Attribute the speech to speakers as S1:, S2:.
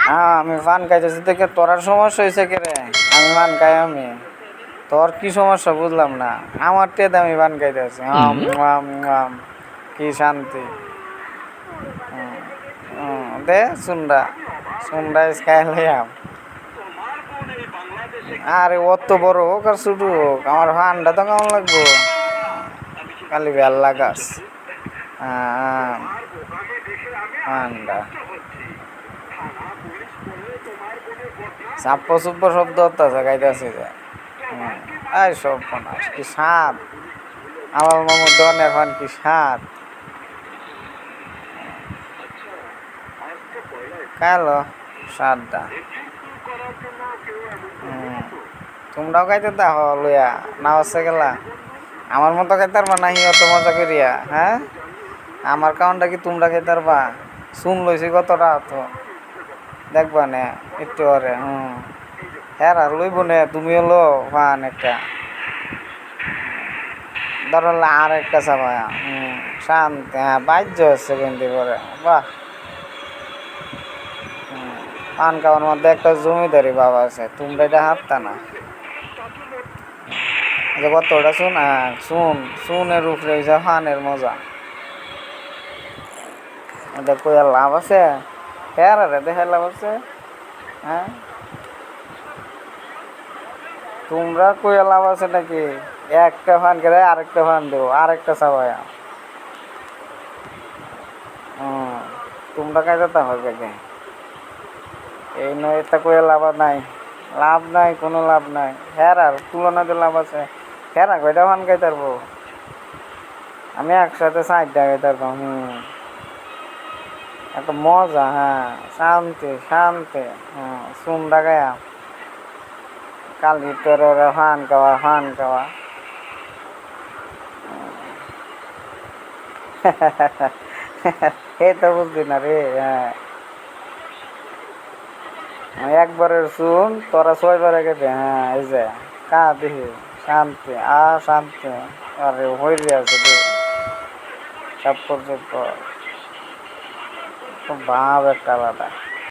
S1: হ্যাঁ আমি পান খাইতেছি দেখে তোর আর সমস্যা হয়েছে কে রে? আমি পান খাই আমি, তোর কি সমস্যা বুঝলাম না। আমার টেতে আমি পান খাইতেছি, আম আম আম, কি শান্তি। দে সুন্দা সুন্দা খাইলাম। আরে অত বড় হোক আর ছোট হোক, আমার ফান্ডা তো কেমন লাগবো, খালি ভাল লাগাস। ফান্ডা চাপ্প চুপ্প শব্দ হচ্ছে গাইতেছে যে। এই সব কি স্বাদ, আমার মামুর দন এখন কি স্বাদ। কালো স্বাদটা তোমরাও খাইতে দেখো লইয়া না হচ্ছে গেলা। আমার মতো খাইতে পারবা নাহি অত মজা করিয়া? হ্যাঁ আমার কারণটা কি তোমরা খাইতে পারবা? শুন লইছি কতটা তো দেখবা নে একটু পরে। হ্যাঁ আর লইব নে, তুমি হলো পান একটা ধরলে আর একটা চাপা। শান্তি, হ্যাঁ বাহ্য হচ্ছে কিন্তু পরে। বাহ, পান খাওয়ার মধ্যে একটা জমিদারি বাবা আছে, তোমরা এটা হাতটা না। কতটা শুন, শুনের উপরে ফানের মজা, এটা কই আর লাভ আছে? হ্যাঁ রে দেখে লাভ আছে? হ্যাঁ তোমরা কই লাভ আছে নাকি? একটা ফান করে আরেকটা ফান দেবো, আরেকটা চাবায়া। তোমরা কাজে তা হবে কে? এই নয় এটা কই লাভ নাই, লাভ নাই, কোনো লাভ নাই। হ্যাঁ আর তুলনাতে লাভ আছে। হ্যাঁ কয়টা ফান খাইতে পারবো আমি একসাথে 4টা খাইতে পারবো। এত মজা, হ্যাঁ শান্তি শান্তি। সুন্দা গায়া কালি তোর ফান খাওয়া ফান খাওয়া। এই তো বুঝলি না রে। হ্যাঁ একবারের শুন তোরা 6বারে গেছে। হ্যাঁ এই যে কা দেখি শান্তি শান্তি। আরে হয়ে আছে রে চাপ্পর চাপ্পর, ভাব একটা আলাদা।